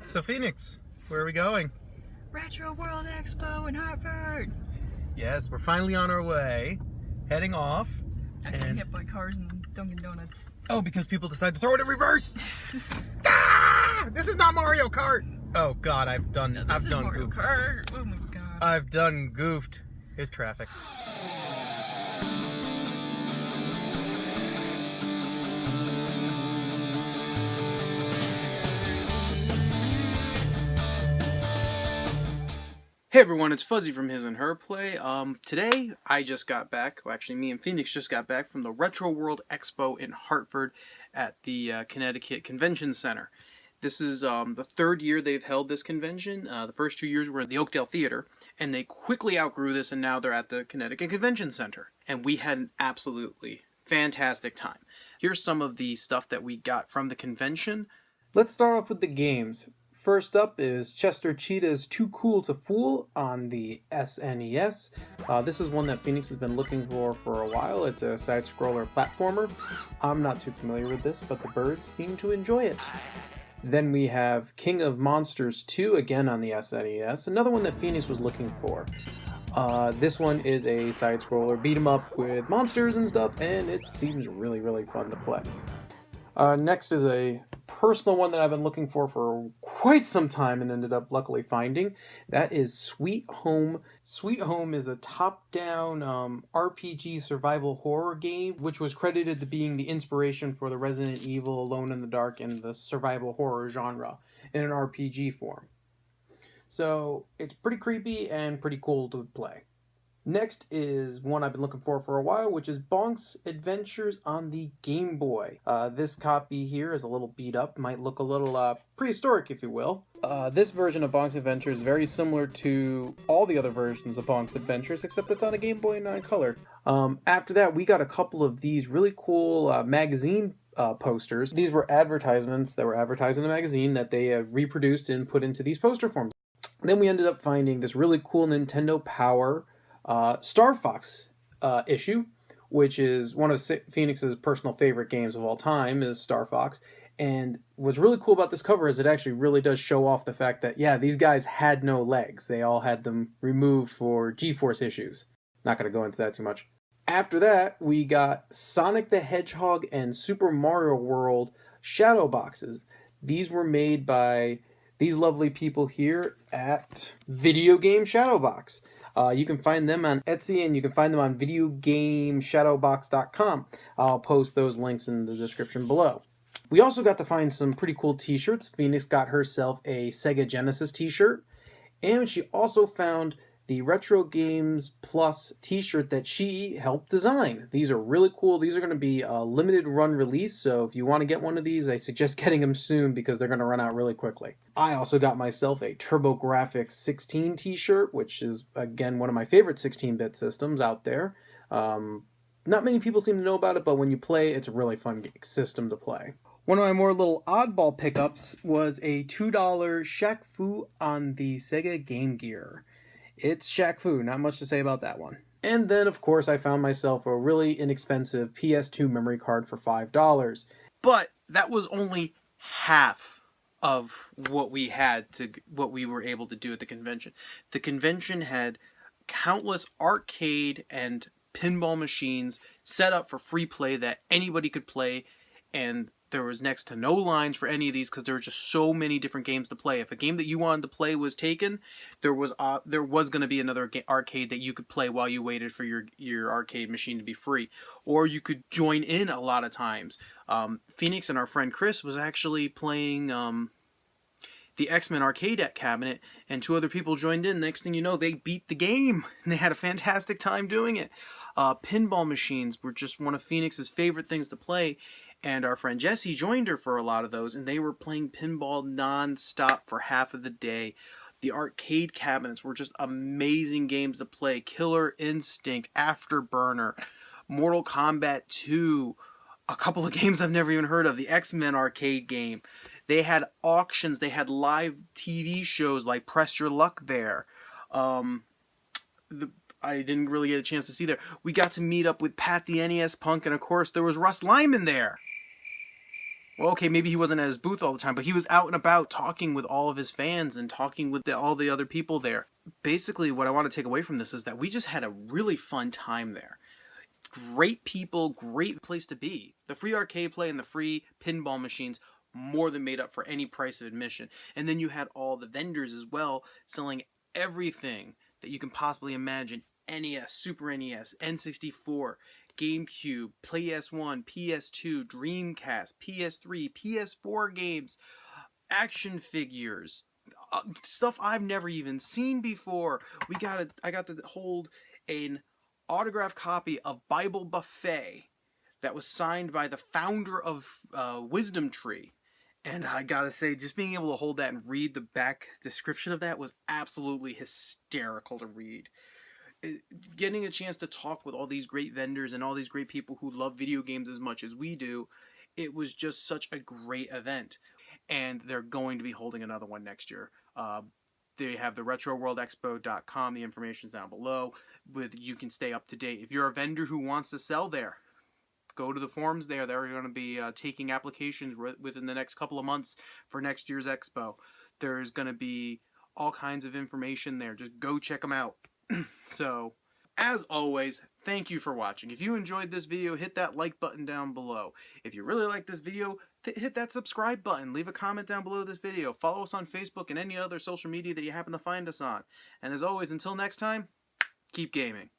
So Phoenix, where are we going? RetroWorld Expo in Hartford. Yes, we're finally on our way, heading off. I got hit by cars and Dunkin' Donuts. Oh, because people decide to throw it in reverse. This is not Mario Kart. Oh God, I've done Mario goofed. Kart. Oh my God. I've done goofed. It's traffic. Hey everyone, it's Fuzzy from His and Her Play. Today I just got back, well actually me and Phoenix just got back from the RetroWorld Expo in Hartford at the Connecticut Convention Center. This is the third year they've held this convention. The first 2 years were at the Oakdale Theater, and they quickly outgrew this and now they're at the Connecticut Convention Center. And we had an absolutely fantastic time. Here's some of the stuff that we got from the convention. Let's start off with the games. First up is Chester Cheetah's Too Cool to Fool on the SNES. This is one that Phoenix has been looking for a while. It's a side-scroller platformer. I'm not too familiar with this, but the birds seem to enjoy it. Then we have King of Monsters 2, again on the SNES, another one that Phoenix was looking for. This one is a side-scroller beat-em-up with monsters and stuff, and it seems really, really fun to play. Next is a personal one that I've been looking for quite some time and ended up luckily finding. That is Sweet Home. Sweet Home is a top-down RPG survival horror game, which was credited to being the inspiration for the Resident Evil, Alone in the Dark, and the survival horror genre in an RPG form. So it's pretty creepy and pretty cool to play. Next is one I've been looking for a while, which is Bonk's Adventures on the Game Boy. This copy here is a little beat up, might look a little prehistoric, if you will. This version of Bonk's Adventures is very similar to all the other versions of Bonk's Adventures, except it's on a Game Boy 9 color. After that, we got a couple of these really cool magazine posters. These were advertisements that were advertised in the magazine that they reproduced and put into these poster forms. Then we ended up finding this really cool Nintendo Power Star Fox issue, which is one of Phoenix's personal favorite games of all time, is Star Fox. And what's really cool about this cover is it actually really does show off the fact that, yeah, these guys had no legs. They all had them removed for G-force issues. Not going to go into that too much. After that, we got Sonic the Hedgehog and Super Mario World shadow boxes. These were made by these lovely people here at Video Game Shadowbox. You can find them on Etsy, and you can find them on videogameshadowbox.com. I'll post those links in the description below. We also got to find some pretty cool t-shirts. Phoenix got herself a Sega Genesis t-shirt, and she also found the Retro Games Plus t-shirt that she helped design. These are really cool. These are going to be a limited run release, so if you want to get one of these, I suggest getting them soon because they're going to run out really quickly. I also got myself a TurboGrafx 16 t-shirt, which is, again, one of my favorite 16-bit systems out there. Not many people seem to know about it, but when you play, it's a really fun system to play. One of my more little oddball pickups was a $2 Shaq Fu on the Sega Game Gear. It's Shaq Fu, not much to say about that one. And then, of course, I found myself a really inexpensive PS2 memory card for $5. But that was only half of what we were able to do at the convention. The convention had countless arcade and pinball machines set up for free play that anybody could play, and there was next to no lines for any of these because there were just so many different games to play. If a game that you wanted to play was taken, there was going to be another arcade that you could play while you waited for your arcade machine to be free. Or you could join in a lot of times. Phoenix and our friend Chris was actually playing the X-Men arcade cabinet, and 2 other people joined in. Next thing you know, they beat the game, and they had a fantastic time doing it. Pinball machines were just one of Phoenix's favorite things to play, and our friend Jesse joined her for a lot of those, and they were playing pinball non-stop for half of the day. The arcade cabinets were just amazing games to play. Killer Instinct, Afterburner, Mortal Kombat 2, a couple of games I've never even heard of, the X-Men arcade game. They had auctions, they had live TV shows like Press Your Luck there. I didn't really get a chance to see there. We got to meet up with Pat the NES Punk, and of course there was Russ Lyman there. Well, okay, maybe he wasn't at his booth all the time, but he was out and about talking with all of his fans and talking with all the other people there. Basically, what I want to take away from this is that we just had a really fun time there. Great people, great place to be. The free arcade play and the free pinball machines more than made up for any price of admission. And then you had all the vendors as well selling everything that you can possibly imagine. NES, Super NES, N64, GameCube, PS1, PS2, Dreamcast, PS3, PS4 games, action figures, stuff I've never even seen before. I got to hold an autographed copy of Bible Buffet that was signed by the founder of Wisdom Tree. And I gotta say, just being able to hold that and read the back description of that was absolutely hysterical to read. Getting a chance to talk with all these great vendors and all these great people who love video games as much as we do, it was just such a great event. And they're going to be holding another one next year. They have the RetroWorldExpo.com. The information's down below. You can stay up to date. If you're a vendor who wants to sell there, go to the forums there. They're going to be taking applications within the next couple of months for next year's expo. There's going to be all kinds of information there. Just go check them out. So, as always, thank you for watching. If you enjoyed this video, hit that like button down below. If you really like this video, hit that subscribe button. Leave a comment down below this video. Follow us on Facebook and any other social media that you happen to find us on. And as always, until next time, keep gaming.